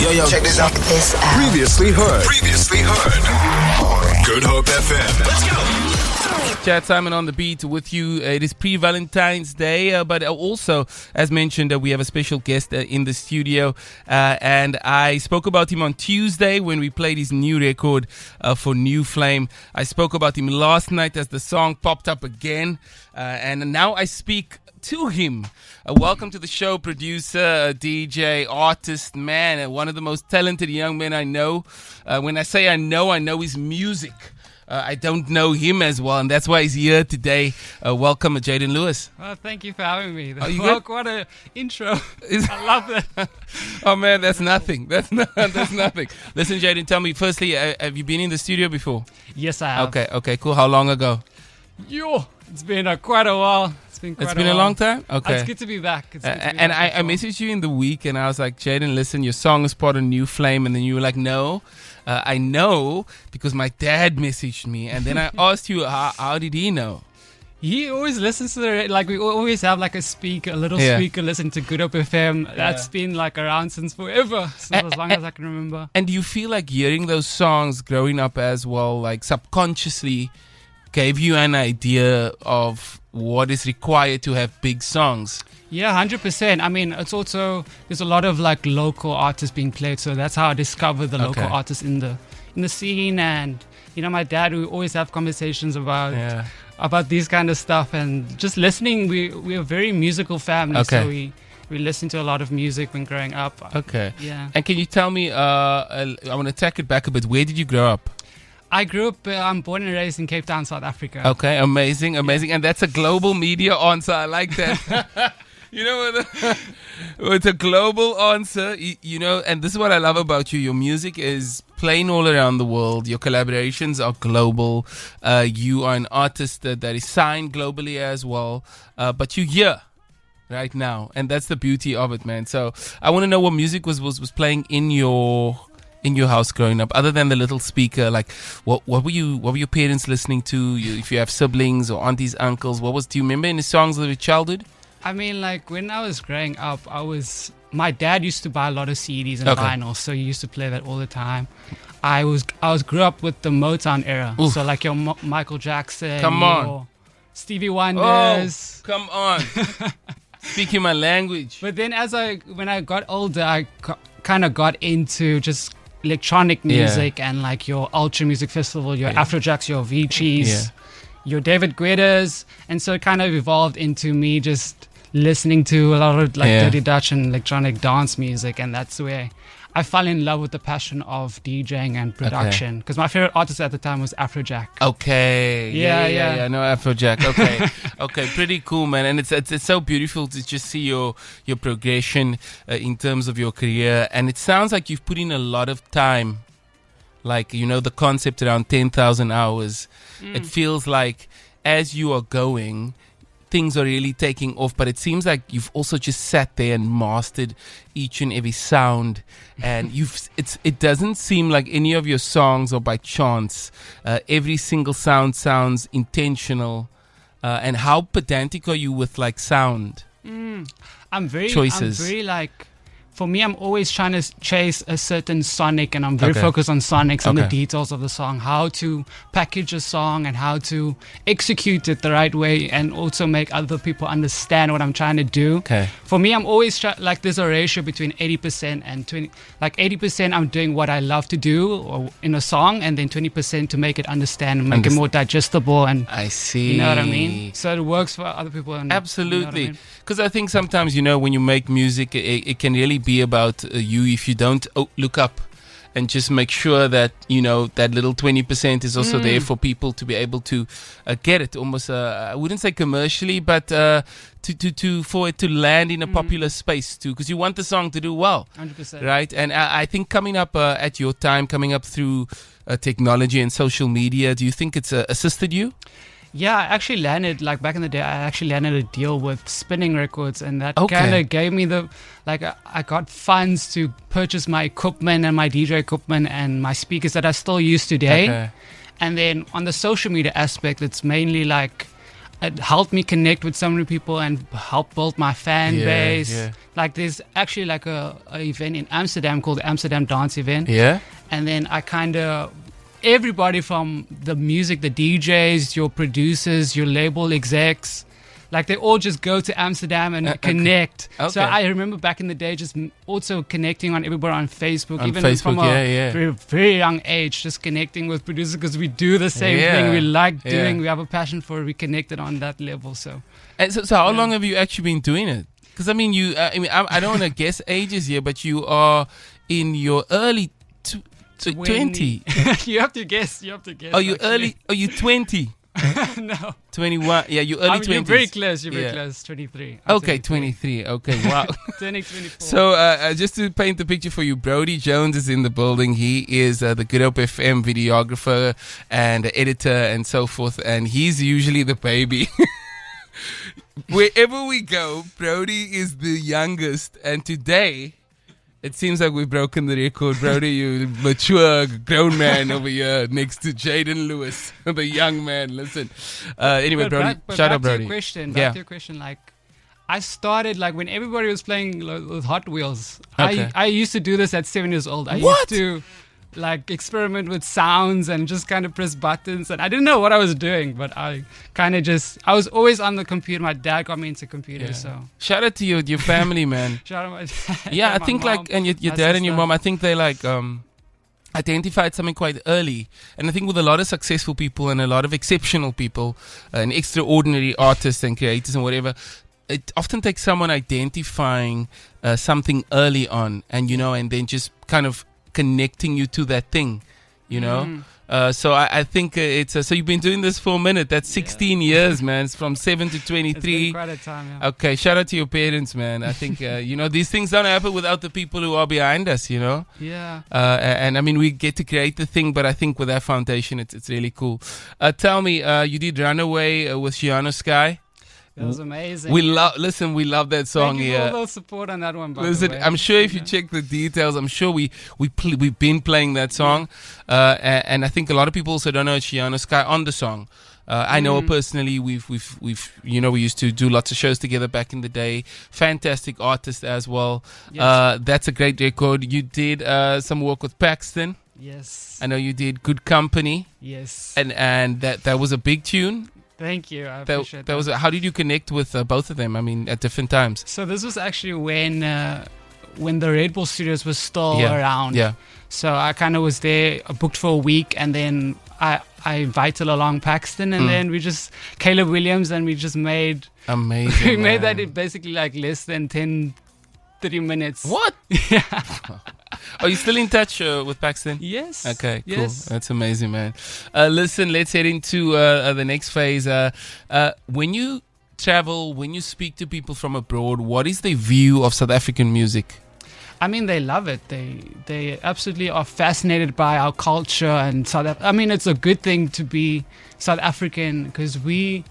Yo, check this out. Previously heard. Good Hope FM. Let's go. Chad Saaiman on the beat with you. It is pre-Valentine's Day, but also, as mentioned, we have a special guest in the studio. And I spoke about him on Tuesday when we played his new record for New Flame. I spoke about him last night as the song popped up again. And now I speak to him. Welcome to the show, producer, DJ, artist, man, one of the most talented young men I know. When I say I know his music. I don't know him as well, and that's why he's here today. Welcome, Jaydon Lewis. Well, thank you for having me. Are you good? What an intro. I love that. Oh, man, that's nothing. That's nothing. Listen, Jaydon, tell me, firstly, have you been in the studio before? Yes, I have. Okay, cool. How long ago? It's been quite a while. It's been a long time? Okay. It's good to be back. I messaged you in the week and I was like, Jaydon, listen, your song is part of New Flame. And then you were like, no, I know because my dad messaged me. And then I asked you, how did he know? He always listens to we always have like a little speaker listen to Good Hope FM. That's been like around since forever, as long as I can remember. And do you feel like hearing those songs growing up as well, like subconsciously gave you an idea of what is required to have big songs? Yeah, 100%. I mean, it's also, there's a lot of like local artists being played, so that's how I discovered the local artists in the scene. And you know, my dad, we always have conversations about these kind of stuff, and just listening. We're a very musical family, so we listen to a lot of music when growing up. Okay. Yeah. And can you tell me, I want to take it back a bit, where did you grow up? I grew up, I'm born and raised in Cape Town, South Africa. Okay, amazing. And that's a global media answer. I like that. You know, it's a global answer, you know, and this is what I love about you. Your music is playing all around the world. Your collaborations are global. You are an artist that is signed globally as well. But you're here right now, and that's the beauty of it, man. So I want to know what music was playing in your house growing up, other than the little speaker. Like what were your parents listening to? If you have siblings or aunties, uncles, do you remember any songs of your childhood? I mean, like when I was growing up, my dad used to buy a lot of CDs and vinyl, so he used to play that all the time. I grew up with the Motown era. Oof. So like your Michael Jackson, your Stevie Wonders. Oh, come on. Speaking my language. But then when I got older, I kind of got into just electronic music and like your Ultra Music Festival, your Afrojacks, your Avicii's, your David Guetta's, and so it kind of evolved into me just listening to a lot of like Dirty Dutch and electronic dance music, and that's where I fell in love with the passion of DJing and production, because my favorite artist at the time was Afrojack. Okay. Yeah. No, Afrojack. Okay. Okay. Pretty cool, man. And it's so beautiful to just see your progression in terms of your career. And it sounds like you've put in a lot of time. Like, you know, the concept around 10,000 hours. It feels like as you are going, things are really taking off, but it seems like you've also just sat there and mastered each and every sound, and it doesn't seem like any of your songs are by chance. Every single sound sounds intentional. And how pedantic are you with like sound choices? I'm very like, for me, I'm always trying to chase a certain sonic, and I'm very focused on sonics and the details of the song, how to package a song and how to execute it the right way, and also make other people understand what I'm trying to do. Okay. For me, I'm always like there's a ratio between 80% and 20. Like 80% I'm doing what I love to do or in a song, and then 20% to make it understand and make it more digestible. And I see. You know what I mean? So it works for other people. And, absolutely. Because I think sometimes, you know, when you make music, it can really be about you if you don't look up and just make sure that, you know, that little 20% is also there for people to be able to get it almost, I wouldn't say commercially, but for it to land in a popular space too, because you want the song to do well. 100%. Right? And I think coming up at your time, coming up through technology and social media, do you think it's assisted you? Yeah, I actually landed, like back in the day, I actually landed a deal with Spinning Records, and that kind of gave me I got funds to purchase my equipment and my DJ equipment and my speakers that I still use today. And then on the social media aspect, it's mainly like it helped me connect with so many people and help build my fan base. Yeah. Like there's actually like a event in Amsterdam called the Amsterdam Dance Event. Yeah. And then I kind of, everybody from the music, the DJs, your producers, your label execs, like they all just go to Amsterdam and connect. Okay. So I remember back in the day just also connecting on everybody on Facebook, On even Facebook, from a very, very young age, just connecting with producers because we do the same thing. We like doing, we have a passion for it. We connected on that level. So, and so how long have you actually been doing it? Because I mean, I don't want to guess ages here, but you are in your early 20. You have to guess. Are you early? Are you 20? No. 21. Yeah, you early 20s. You're very close. You're very close. 23. Okay, 23. Okay, wow. Turning 24. So just to paint the picture for you, Brody Jones is in the building. He is the Good Hope FM videographer and editor and so forth. And he's usually the baby. Wherever we go, Brody is the youngest. And today, it seems like we've broken the record. Brody, you mature grown man over here next to Jaydon Lewis, the young man. Listen. Anyway, Brody, shout out, Brody. Back to your question. Like, I started like when everybody was playing with Hot Wheels. Okay. I used to do this at 7 years old. I What? used to like experiment with sounds and just kind of press buttons, and I didn't know what I was doing, but I kind of I was always on the computer. My dad got me into computers, so shout out to your family, man. shout out my dad. Yeah, I my think mom, like, and your my dad and your sister. mom, I think they like identified something quite early. And I think with a lot of successful people and a lot of exceptional people and extraordinary artists and creators and whatever, it often takes someone identifying something early on, and and then just kind of connecting you to that thing, so I think it's so you've been doing this for a minute. That's 16 years, man. It's from 7 to 23. It's been quite a time, yeah. Okay, shout out to your parents, man. I think these things don't happen without the people who are behind us, Yeah. and I mean, we get to create the thing, but I think with that foundation, it's really cool. Tell me, you did Runaway with Shiano Sky. It was amazing. We love that song. Thank you for all the support on that one. By Listen, the way. I'm sure if you check the details, I'm sure we've been playing that song, and I think a lot of people also don't know Shiano Sky on the song. I know her personally. We used to do lots of shows together back in the day. Fantastic artist as well. Yes. That's a great record. You did some work with Paxton. Yes. I know you did Good Company. Yes. And that was a big tune. Thank you. I appreciate that. How did you connect with both of them? I mean, at different times. So this was actually when the Red Bull Studios was still around. Yeah. So I kind of was there, booked for a week, and then I invited along Paxton, and then Caleb Williams, and we just made amazing. we made that in basically like less than 30 minutes. What? Yeah. Are you still in touch with Paxton? Yes. Okay, cool. Yes. That's amazing, man. Listen, let's head into the next phase. When you travel, when you speak to people from abroad, what is their view of South African music? I mean, they love it. They absolutely are fascinated by our culture and I mean, it's a good thing to be South African because we've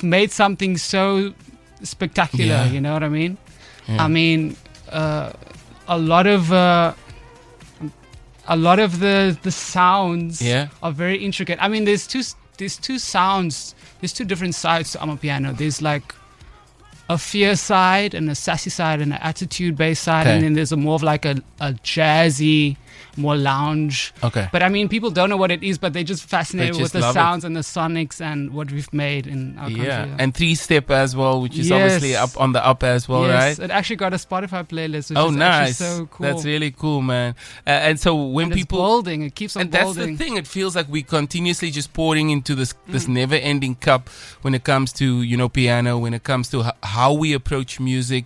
made something so spectacular. Yeah. You know what I mean? Yeah. I mean, a lot of the sounds are very intricate. I mean, there's two sounds. There's two different sides to Amapiano. There's like a fierce side and a sassy side and an attitude-based side, and then there's more of like a jazzy, more lounge. Okay. But I mean, people don't know what it is, but they're just fascinated They with just the love sounds and the sonics and what we've made in our country. Yeah, and 3-step as well, which is obviously up on the up as well, yes, right? It actually got a Spotify playlist, which Oh, is nice. actually so cool. That's really cool, man. And so when and people... it's building, it keeps on and building. that's the thing. It feels like we continuously just pouring into this never-ending cup when it comes to piano, when it comes to how we approach music.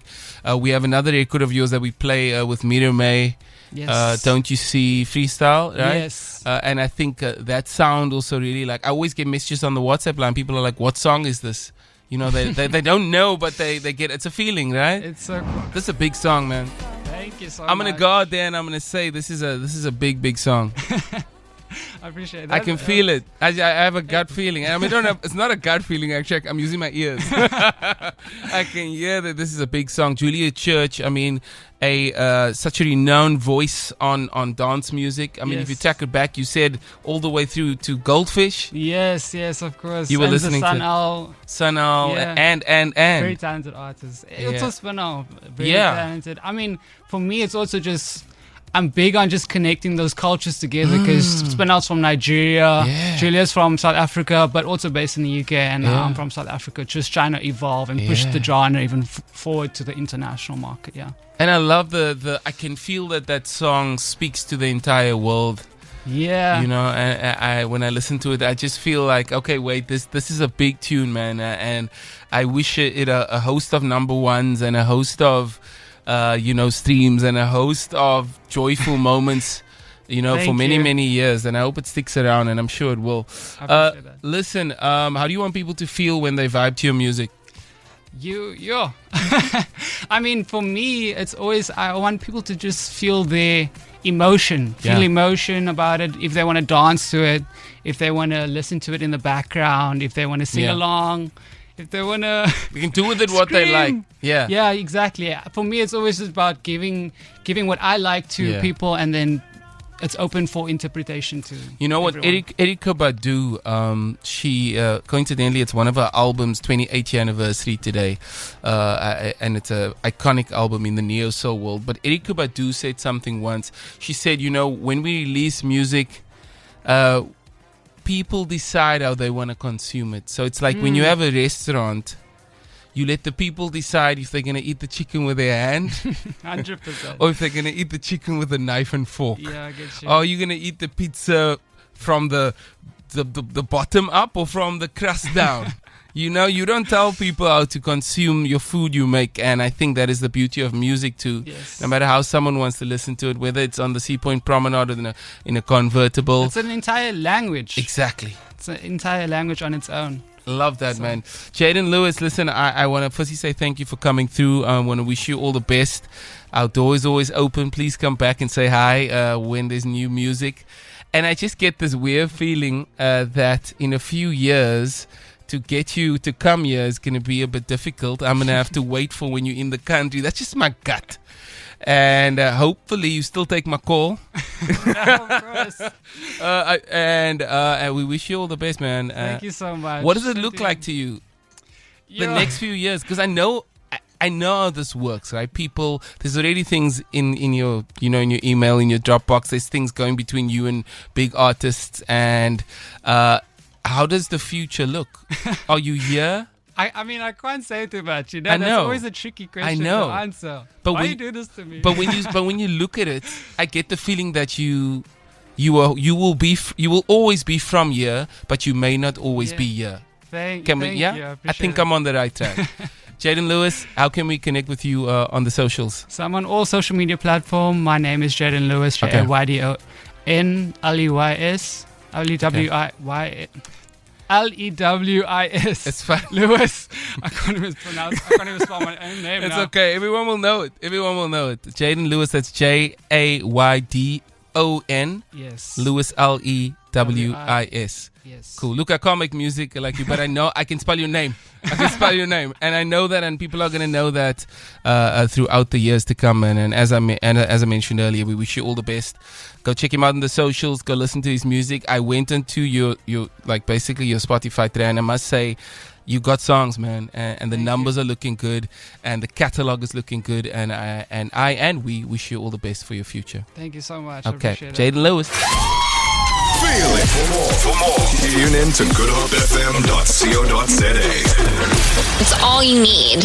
We have another record of yours that we play with Mira May. Yes. Don't You See Freestyle, right? Yes. And I think that sound also really I always get messages on the WhatsApp line. People are like, "What song is this?" They don't know, but they get it's a feeling, right? It's so cool. This is a big song, man. Thank you so I'm much. gonna go out there and I'm gonna say this is a big song. I appreciate that. I can feel it. I have a gut feeling. I mean, it's not a gut feeling, actually. I'm using my ears. I can hear that this is a big song. Julia Church, I mean, such a renowned voice on dance music. I mean, if you take it back, you said all the way through to Goldfish. Yes, of course. You were and listening to Saaiman, and very talented artists. Also Spinall, very talented. I mean, for me, it's also just I'm big on just connecting those cultures together because Spinall's from Nigeria, Julia's from South Africa, but also based in the UK, and I'm from South Africa. Just trying to evolve and push the genre even forward to the international market. Yeah. And I love the I can feel that song speaks to the entire world. Yeah. You know, and I when I listen to it, I just feel like, okay, wait, this is a big tune, man. And I wish it a host of number ones and a host of, streams and a host of joyful moments, for many years. And I hope it sticks around, and I'm sure it will. I appreciate that. Listen, how do you want people to feel when they vibe to your music? I mean, for me, it's always, I want people to just feel their emotion, emotion about it. If they want to dance to it, if they want to listen to it in the background, if they want to sing along, if they want to, we can do with it what they like. Yeah, exactly. For me, it's always just about giving what I like to people, and then it's open for interpretation to what, Erykah Badu, she coincidentally, it's one of her albums' 28th year anniversary today, and it's a iconic album in the neo soul world. But Erykah Badu said something once. She said, when we release music, people decide how they want to consume it. So it's like when you have a restaurant, you let the people decide if they're going to eat the chicken with their hand 100%. or if they're going to eat the chicken with a knife and fork. Yeah, I get you. Or are you going to eat the pizza from the bottom up or from the crust down? You don't tell people how to consume your food you make, and I think that is the beauty of music too. Yes. No matter how someone wants to listen to it, whether it's on the Sea Point Promenade or in a convertible. It's an entire language. Exactly. It's an entire language on its own. Love that, man. Jaydon Lewis, listen, I want to firstly say thank you for coming through. I want to wish you all the best. Our door is always open. Please come back and say hi when there's new music. And I just get this weird feeling that in a few years, to get you to come here is going to be a bit difficult. I'm going to have to wait for when you're in the country. That's just my gut. And hopefully you still take my call. Of course. And we wish you all the best, man. Thank you so much. What does it look like to you the next few years? Because I know how this works, right? People, there's already things in your, in your email, in your Dropbox. There's things going between you and big artists. And how does the future look? Are you here? I mean, I can't say too much. I That's know. always a tricky question to answer. But why you do this to me? But when you look at it, I get the feeling that you will always be from here, but you may not always be here. Thank you. I think I'm on the right track. Jaydon Lewis, how can we connect with you on the socials? So I'm on all social media platforms. My name is Jaydon Lewis, Jaydon Leys, Lews. It's fine. Lewis. I can't even spell my own name. It's now. okay. Everyone will know it. Jaydon Lewis, that's Jaydon. Yes. Lewis, Lewis. Yes. Cool. Look, I can't make music like you, but I know I can spell your name. And I know that, and people are going to know that throughout the years to come. And as I mentioned earlier, we wish you all the best. Go check him out on the socials. Go listen to his music. I went into your basically your Spotify today, and I must say, you got songs, man, and the numbers are looking good, and the catalog is looking good, and we wish you all the best for your future. Thank you so much. Okay, I appreciate it. Jaydon Lewis. Feel it. For more, tune in to goodhopefm.co.za. It's all you need.